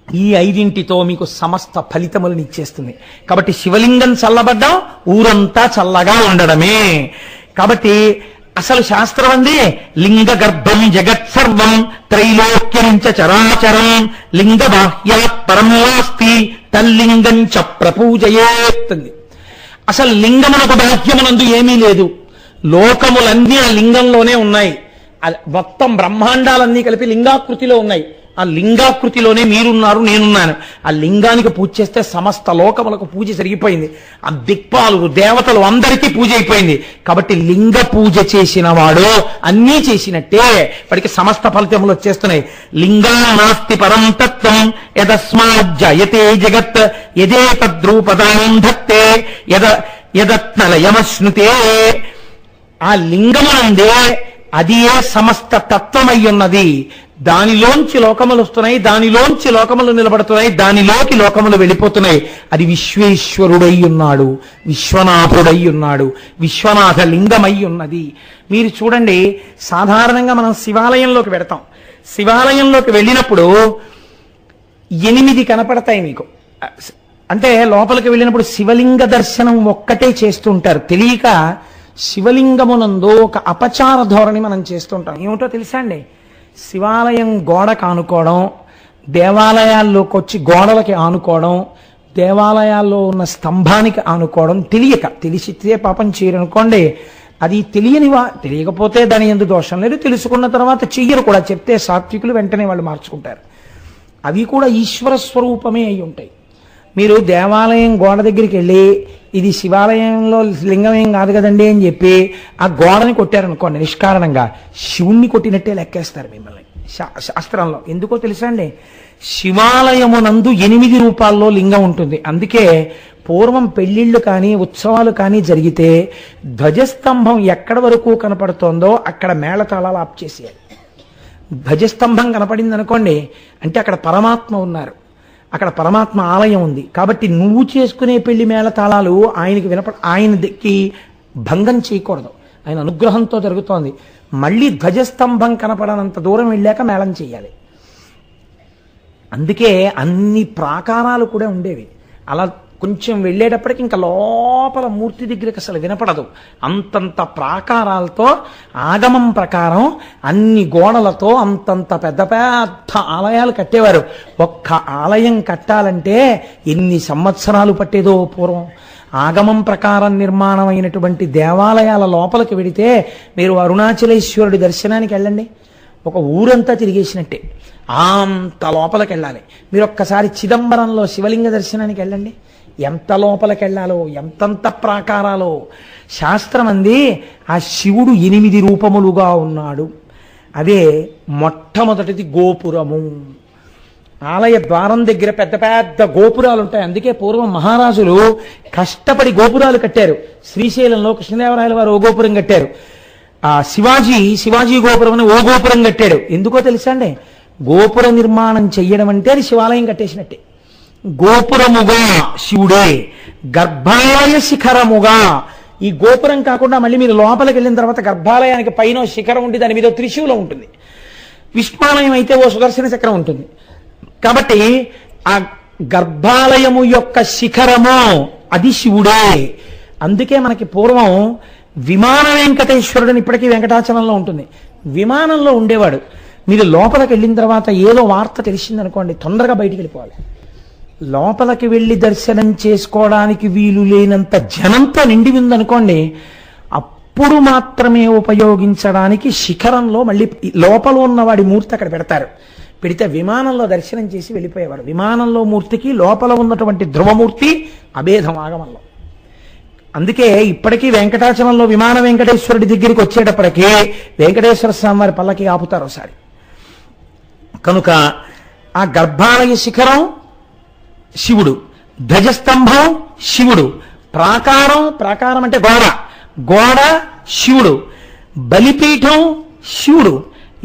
ఈ ఐదింటితో మీకు సమస్త ఫలితములను ఇచ్చేస్తుంది. కాబట్టి శివలింగం చల్లబడ్డం ఊరంతా చల్లగా ఉండడమే. కాబట్టి అసలు శాస్త్రం అంది లింగ గర్భం జగత్సర్వం త్రైలోక్యంచ చరాచరం లింగ బాహ్యాత్ పరం నాస్తి తల్లింగం చ ప్రపూజయేత్. అసలు లింగమునకు బాహ్యమునందు ఏమీ లేదు. లోకములన్నీ ఆ లింగంలోనే ఉన్నాయి. మొత్తం బ్రహ్మాండాలన్నీ కలిపి లింగాకృతిలో ఉన్నాయి. ఆ లింగాకృతిలోనే మీరున్నారు, నేనున్నాను. ఆ లింగానికి పూజ చేస్తే సమస్త లోకములకు పూజ జరిగిపోయింది. ఆ దిక్పాలు దేవతలు అందరికీ పూజ అయిపోయింది. కాబట్టి లింగ పూజ చేసిన వాడు అన్నీ చేసినట్టే. వాడికి సమస్త ఫలితములు వచ్చేస్తున్నాయి. లింగా నాస్తి పరం తత్వం యదస్మాజ్జయతే జగత్ యదే తద్రూపదాం ధత్తే యదత్నలయమశ్నుతే. ఆ లింగమునందే అది ఏ సమస్త తత్వమయ్యున్నది. దానిలోంచి లోకములు వస్తున్నాయి, దానిలోంచి లోకములు నిలబడుతున్నాయి, దానిలోకి లోకములు వెళ్ళిపోతున్నాయి. అది విశ్వేశ్వరుడై ఉన్నాడు, విశ్వనాథుడై ఉన్నాడు, విశ్వనాథ లింగమై ఉన్నది. మీరు చూడండి, సాధారణంగా మనం శివాలయంలోకి వెడతాం. శివాలయంలోకి వెళ్ళినప్పుడు 8 కనపడతాయి మీకు. అంటే లోపలికి వెళ్ళినప్పుడు శివలింగ దర్శనం ఒక్కటే చేస్తుంటారు. తెలియక శివలింగమునందు ఒక అపచార ధోరణి మనం చేస్తుంటాం. ఏమిటో తెలుసా అండి? శివాలయం గోడకు ఆనుకోవడం, దేవాలయాల్లోకి వచ్చి గోడలకి ఆనుకోవడం, దేవాలయాల్లో ఉన్న స్తంభానికి ఆనుకోవడం తెలియక, తెలిసితే పాపం చేయరనుకోండి. అది తెలియకపోతే దాని ఎందుకు దోషం లేదు. తెలుసుకున్న తర్వాత చెయ్యరు కూడా. చెప్తే సాత్వికులు వెంటనే వాళ్ళు మార్చుకుంటారు. అవి కూడా ఈశ్వర స్వరూపమే అయి ఉంటాయి. మీరు దేవాలయం గోడ దగ్గరికి వెళ్ళి ఇది శివాలయంలో లింగం ఏం కాదు కదండి అని చెప్పి ఆ గోడని కొట్టారనుకోండి, నిష్కారణంగా శివుణ్ణి కొట్టినట్టే లెక్కేస్తారు మిమ్మల్ని శాస్త్రంలో. ఎందుకో తెలుసా అండి? శివాలయమునందు 8 రూపాల్లో లింగం ఉంటుంది. అందుకే పూర్వం పెళ్లిళ్ళు కానీ ఉత్సవాలు కానీ జరిగితే ధ్వజస్తంభం ఎక్కడి వరకు కనపడుతోందో అక్కడ మేళతాళాలు ఆప్ చేసేయాలి. ధ్వజస్తంభం కనపడింది అనుకోండి అంటే అక్కడ పరమాత్మ ఉన్నారు, అక్కడ పరమాత్మ ఆలయం ఉంది. కాబట్టి నువ్వు చేసుకునే పెళ్లి మేళతాళాలు ఆయనకి ఆయనకి భంగం చేయకూడదు. ఆయన అనుగ్రహంతో జరుగుతోంది. మళ్ళీ ధ్వజస్తంభం కనపడనంత దూరం వెళ్ళాక మేళం చేయాలి. అందుకే అన్ని ప్రాకారాలు కూడా ఉండేవి. అలా కొంచెం వెళ్ళేటప్పటికి ఇంకా లోపల మూర్తి దగ్గరికి అసలు వినపడదు. అంతంత ప్రాకారాలతో ఆగమం ప్రకారం అన్ని గోడలతో అంతంత పెద్ద పెద్ద ఆలయాలు కట్టేవారు. ఒక్క ఆలయం కట్టాలంటే ఎన్ని సంవత్సరాలు పట్టేదో పూర్వం. ఆగమం ప్రకారం నిర్మాణమైనటువంటి దేవాలయాల లోపలికి వెడితే మీరు అరుణాచలేశ్వరుడి దర్శనానికి వెళ్ళండి, ఒక ఊరంతా తిరిగేసినట్టే. అంత లోపలికి వెళ్ళాలి. మీరు ఒక్కసారి చిదంబరంలో శివలింగ దర్శనానికి వెళ్ళండి, ఎంత లోపలికి వెళ్ళాలో, ఎంతంత ప్రాకారాలో. శాస్త్రం అంది ఆ శివుడు 8 రూపములుగా ఉన్నాడు. అదే మొట్టమొదటిది గోపురము. ఆలయ ద్వారం దగ్గర పెద్ద పెద్ద గోపురాలు ఉంటాయి. అందుకే పూర్వం మహారాజులు కష్టపడి గోపురాలు కట్టారు. శ్రీశైలంలో కృష్ణదేవరాయల వారు ఓ గోపురం కట్టారు. ఆ శివాజీ గోపురం అని ఓ గోపురం కట్టాడు. ఎందుకో తెలుసా అండి? గోపుర నిర్మాణం చెయ్యడం అంటే అది శివాలయం కట్టేసినట్టే. గోపురముగా శివుడే, గర్భాలయ శిఖరముగా. ఈ గోపురం కాకుండా మళ్ళీ మీరు లోపలికి వెళ్ళిన తర్వాత గర్భాలయానికి పైన శిఖరం ఉండి దాని మీద త్రిశూలం ఉంటుంది. విష్ణాలయం అయితే ఓ సుదర్శన చక్రం ఉంటుంది. కాబట్టి ఆ గర్భాలయము యొక్క శిఖరము అది శివుడే. అందుకే మనకి పూర్వం విమాన వెంకటేశ్వరుడిని ఇప్పటికీ వెంకటాచలంలో ఉంటుంది. విమానంలో ఉండేవాడు. మీరు లోపలికి వెళ్ళిన తర్వాత ఏదో వార్త తెలిసిందనుకోండి, తొందరగా బయటికి వెళ్ళిపోవాలి. లోపలికి వెళ్ళి దర్శనం చేసుకోవడానికి వీలు లేనంత జనంతో నిండి ఉందనుకోండి, అప్పుడు మాత్రమే ఉపయోగించడానికి శిఖరంలో మళ్ళీ లోపల ఉన్నవాడి మూర్తి అక్కడ పెడతారు. పెడితే విమానంలో దర్శనం చేసి వెళ్ళిపోయేవాడు. విమానంలో మూర్తికి లోపల ఉన్నటువంటి ధ్రువమూర్తి అభేదం ఆగమంలో. అందుకే ఇప్పటికీ వెంకటాచలంలో విమాన వెంకటేశ్వరుడి దగ్గరికి వచ్చేటప్పటికీ వెంకటేశ్వర స్వామి వారి పల్లకి ఆపుతారు ఒకసారి. కనుక ఆ గర్భాలయ శిఖరం శివుడు, ధ్వజస్తంభం శివుడు, ప్రాకారం అంటే గోడ శివుడు, బలిపీఠం శివుడు.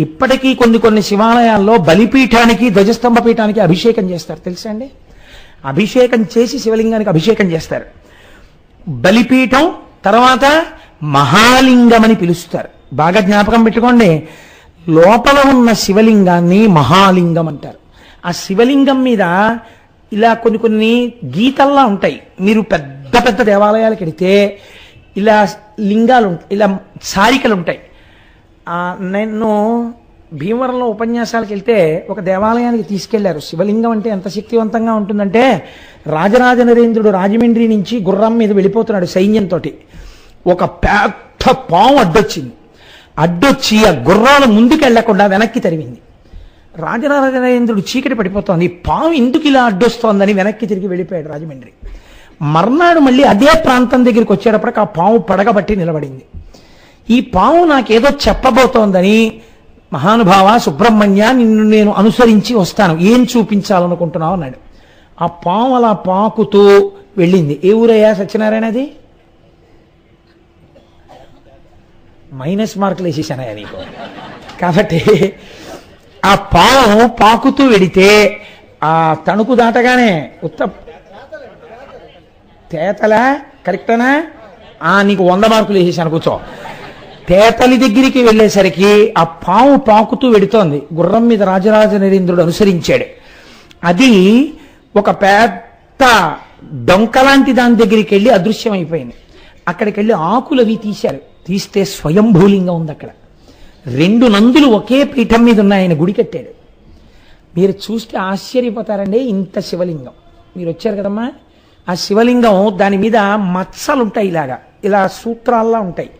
ఇప్పటికీ కొన్ని శివాలయాల్లో బలిపీఠానికి ధ్వజస్తంభ పీఠానికి అభిషేకం చేస్తారు తెలుసా అండి? అభిషేకం చేసి శివలింగానికి అభిషేకం చేస్తారు. బలిపీఠం తర్వాత మహాలింగం అని పిలుస్తారు. బాగా జ్ఞాపకం పెట్టుకోండి. లోపల ఉన్న శివలింగాన్ని మహాలింగం అంటారు. ఆ శివలింగం మీద ఇలా కొన్ని కొన్ని గీతల్లా ఉంటాయి. మీరు పెద్ద పెద్ద దేవాలయాలకు వెడితే ఇలా లింగాలు ఇలా సారికలు ఉంటాయి. నేను భీమవరంలో ఉపన్యాసాలకు వెళ్తే ఒక దేవాలయానికి తీసుకెళ్లారు. శివలింగం అంటే ఎంత శక్తివంతంగా ఉంటుందంటే, రాజరాజ నరేంద్రుడు రాజమండ్రి నుంచి గుర్రం మీద వెళ్ళిపోతున్నాడు సైన్యంతో. ఒక పెద్ద పాము అడ్డొచ్చి ఆ గుర్రాలు ముందుకు వెళ్లకుండా వెనక్కి తరిమింది. రాజరాజ నరేంద్రుడు చీకటి పడిపోతోంది, పాము ఎందుకు ఇలా అడ్డొస్తోందని వెనక్కి తిరిగి వెళ్ళిపోయాడు రాజమండ్రి. మర్నాడు మళ్ళీ అదే ప్రాంతం దగ్గరికి వచ్చేటప్పటికి ఆ పాము పడగబట్టి నిలబడింది. ఈ పాము నాకేదో చెప్పబోతోందని, మహానుభావ సుబ్రహ్మణ్య నిన్ను నేను అనుసరించి వస్తాను, ఏం చూపించాలనుకుంటున్నావు అన్నాడు. ఆ పాము అలా పాకుతూ వెళ్ళింది. ఏ ఊరయ్యా సత్యనారాయణ? అది మైనస్ మార్కులు వేసేసానయ్యా నీకు. కాబట్టి ఆ పాము పాకుతూ వెడితే ఆ తణుకు దాటగానే తేతలా కరెక్టనా? నీకు 100 మార్కులు వేసేసాను, కూర్చో. తేతలి దగ్గరికి వెళ్ళేసరికి ఆ పాము పాకుతూ వెడుతోంది. గుర్రం మీద రాజరాజ నరేంద్రుడు అనుసరించాడు. అది ఒక పెద్ద డొంకలాంటి దాని దగ్గరికి వెళ్ళి అదృశ్యమైపోయింది. అక్కడికి వెళ్ళి ఆకులవి తీశారు. తీస్తే స్వయంభూలింగం ఉంది అక్కడ. 2 నందులు ఒకే పీఠం మీద ఉన్నాయని గుడి కట్టాడు. మీరు చూస్తే ఆశ్చర్యపోతారండి. ఇంత శివలింగం మీరు వచ్చారు కదమ్మా, ఆ శివలింగం దాని మీద మచ్చలు ఉంటాయి, ఇలా సూత్రాల్లా ఉంటాయి.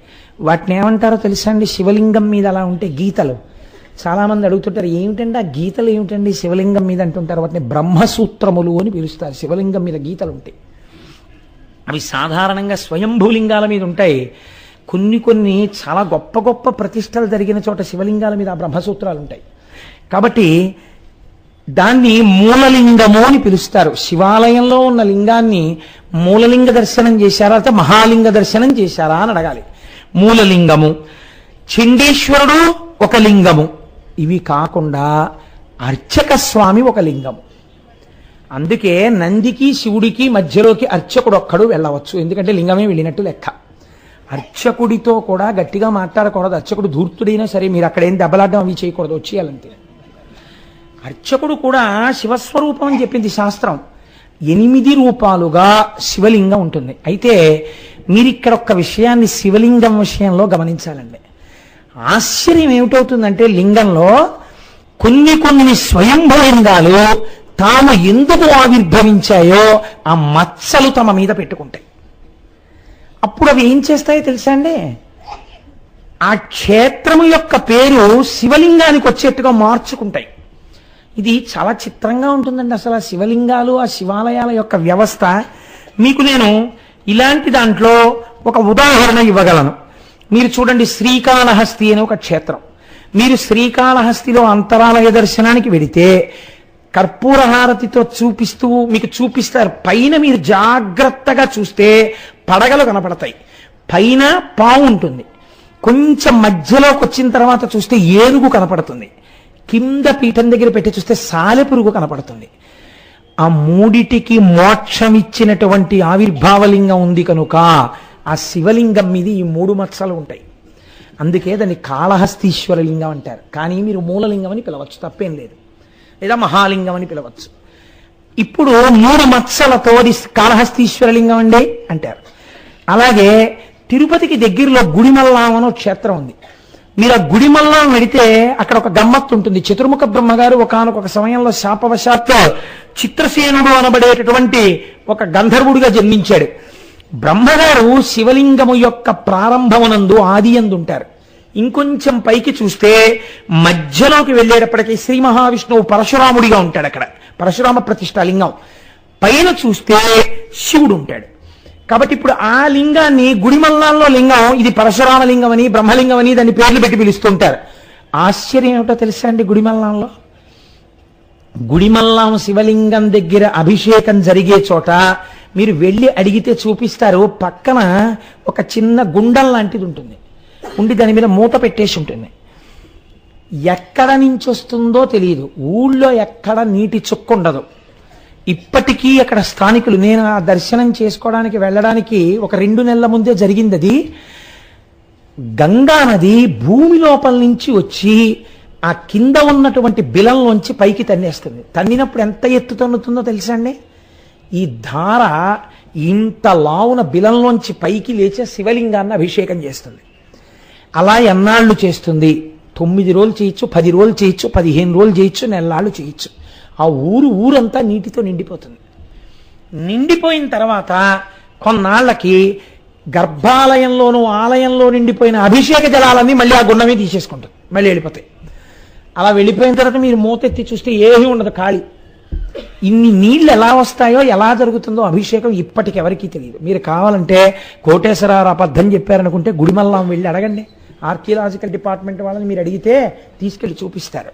వాటిని ఏమంటారో తెలుసా అండి? శివలింగం మీద అలా ఉంటే గీతలు. చాలామంది అడుగుతుంటారు, ఏమిటండి ఆ గీతలు ఏమిటండి శివలింగం మీద అంటుంటారు. వాటిని బ్రహ్మసూత్రములు అని పిలుస్తారు. శివలింగం మీద గీతలు ఉంటాయి. అవి సాధారణంగా స్వయంభూలింగాల మీద ఉంటాయి. కొన్ని చాలా గొప్ప గొప్ప ప్రతిష్టలు జరిగిన చోట శివలింగాల మీద ఆ బ్రహ్మసూత్రాలు ఉంటాయి. కాబట్టి దాన్ని మూలలింగము అని పిలుస్తారు. శివాలయంలో ఉన్న లింగాన్ని మూలలింగ దర్శనం చేశారా లేకపోతే మహాలింగ దర్శనం చేశారా అని అడగాలి. మూలలింగము, చండీశ్వరుడు ఒక లింగము. ఇవి కాకుండా అర్చక స్వామి ఒక లింగము. అందుకే నందికి శివుడికి మధ్యలోకి అర్చకుడు ఒక్కడు వెళ్ళవచ్చు. ఎందుకంటే లింగమే వెళ్ళినట్టు లెక్క. అర్చకుడితో కూడా గట్టిగా మాట్లాడకూడదు. అర్చకుడు ధూర్తుడైనా సరే మీరు అక్కడ ఏం దెబ్బలాడడం అవి చేయకూడదు, వచ్చేయాలంతే. అర్చకుడు కూడా శివస్వరూపం అని చెప్పింది శాస్త్రం. 8 రూపాలుగా శివలింగం ఉంటుంది. అయితే మీరు ఇక్కడ ఒక్క విషయాన్ని శివలింగం విషయంలో గమనించాలండి. ఆశ్చర్యం ఏమిటవుతుందంటే, లింగంలో కొన్ని స్వయంభూలింగాలు తాము ఎందుకు ఆవిర్భవించాయో ఆ మచ్చలు తమ మీద పెట్టుకుంటాయి. అప్పుడు అవి ఏం చేస్తాయో తెలుసా అండి? ఆ క్షేత్రము యొక్క పేరు శివలింగానికి వచ్చేట్టుగా మార్చుకుంటాయి. ఇది చాలా చిత్రంగా ఉంటుందండి అసలు ఆ శివలింగాలు, ఆ శివాలయాల యొక్క వ్యవస్థ. మీకు నేను ఇలాంటి దాంట్లో ఒక ఉదాహరణ ఇవ్వగలను. మీరు చూడండి, శ్రీకాళహస్తి అనే ఒక క్షేత్రం. మీరు శ్రీకాళహస్తిలో అంతరాలయ దర్శనానికి వెడితే కర్పూర హారతితో మీకు చూపిస్తారు. పైన మీరు జాగ్రత్తగా చూస్తే పడగలు కనపడతాయి, పైన పాము ఉంటుంది. కొంచెం మధ్యలోకి వచ్చిన తర్వాత చూస్తే ఏనుగు కనపడుతుంది. కింద పీఠం దగ్గర పెట్టి చూస్తే సాలెపురుగు కనపడుతుంది. ఆ మూడిటికి మోక్షం ఇచ్చినటువంటి ఆవిర్భావలింగం ఉంది కనుక ఆ శివలింగం మీద ఈ 3 మచ్చలు ఉంటాయి. అందుకే దాన్ని కాళహస్తీశ్వర లింగం అంటారు. కానీ మీరు మూలలింగం అని పిలవచ్చు, తప్పేం లేదు. లేదా మహాలింగం అని పిలవచ్చు. ఇప్పుడు 3 మచ్చలతో కాళహస్తీశ్వర లింగం అండి అంటారు. అలాగే తిరుపతికి దగ్గరలో గుడిమల్లాం అనే క్షేత్రం ఉంది. మీరు ఆ గుడిమల్లాం వెడితే అక్కడ ఒక గమ్మత్తు ఉంటుంది. చతుర్ముఖ బ్రహ్మగారు ఒకానొక సమయంలో శాపవశాత్తు చిత్రసేనుడు అనబడేటటువంటి ఒక గంధర్వుడిగా జన్మించాడు. బ్రహ్మగారు శివలింగము యొక్క ప్రారంభమునందు ఆదియందు ఉంటారు. ఇంకొంచెం పైకి చూస్తే మధ్యలోకి వెళ్ళేటప్పటికీ శ్రీ మహావిష్ణువు పరశురాముడిగా ఉంటాడు. అక్కడ పరశురామ ప్రతిష్ఠా లింగం. పైన చూస్తే శివుడు ఉంటాడు. కాబట్టి ఇప్పుడు ఆ లింగాన్ని గుడిమల్లాంలో లింగం ఇది పరశురామ లింగం అని, బ్రహ్మలింగం అని దాన్ని పేర్లు పెట్టి పిలుస్తుంటారు. ఆశ్చర్యం ఏమిటో తెలుసా అండి? గుడిమల్లాం శివలింగం దగ్గర అభిషేకం జరిగే చోట మీరు వెళ్ళి అడిగితే చూపిస్తారు. పక్కన ఒక చిన్న గుండం లాంటిది ఉంటుంది, ఉండి దాని మీద మూత పెట్టేసి ఉంటుంది. ఎక్కడ నుంచి వస్తుందో తెలియదు. ఊళ్ళో ఎక్కడ నీటి చుక్క ఉండదు. ఇప్పటికీ అక్కడ స్థానికులు, నేను ఆ దర్శనం చేసుకోవడానికి వెళ్ళడానికి ఒక 2 నెలల ముందే జరిగింది. అది గంగా నది భూమి లోపల నుంచి వచ్చి ఆ కింద ఉన్నటువంటి బిలంలోంచి పైకి తన్నేస్తుంది. తన్నినప్పుడు ఎంత ఎత్తు తన్నుతుందో తెలుసా అండి? ఈ ధార ఇంత లావున బిలంలోంచి పైకి లేచే శివలింగాన్ని అభిషేకం చేస్తుంది. అలా ఎన్నాళ్ళు చేస్తుంది? 9 రోజులు చేయొచ్చు, 10 రోజులు చేయొచ్చు, 15 రోజులు చేయొచ్చు, నెలలాళ్ళు చేయొచ్చు. ఆ ఊరంతా నీటితో నిండిపోతుంది. నిండిపోయిన తర్వాత కొన్నాళ్ళకి గర్భాలయంలోనూ ఆలయంలో నిండిపోయిన అభిషేక జలాలన్నీ మళ్ళీ ఆ గుండమే తీసేసుకుంటుంది, మళ్ళీ వెళ్ళిపోతాయి. అలా వెళ్ళిపోయిన తర్వాత మీరు మూతెత్తి చూస్తే ఏమీ ఉండదు, ఖాళీ. ఇన్ని నీళ్లు ఎలా వస్తాయో, ఎలా జరుగుతుందో అభిషేకం ఇప్పటికి ఎవరికీ తెలియదు. మీరు కావాలంటే కోటేశ్వరరావు అబద్ధం చెప్పారనుకుంటే గుడిమల్లాం వెళ్ళి అడగండి. ఆర్కియలాజికల్ డిపార్ట్మెంట్ వాళ్ళని మీరు అడిగితే తీసుకెళ్ళి చూపిస్తారు.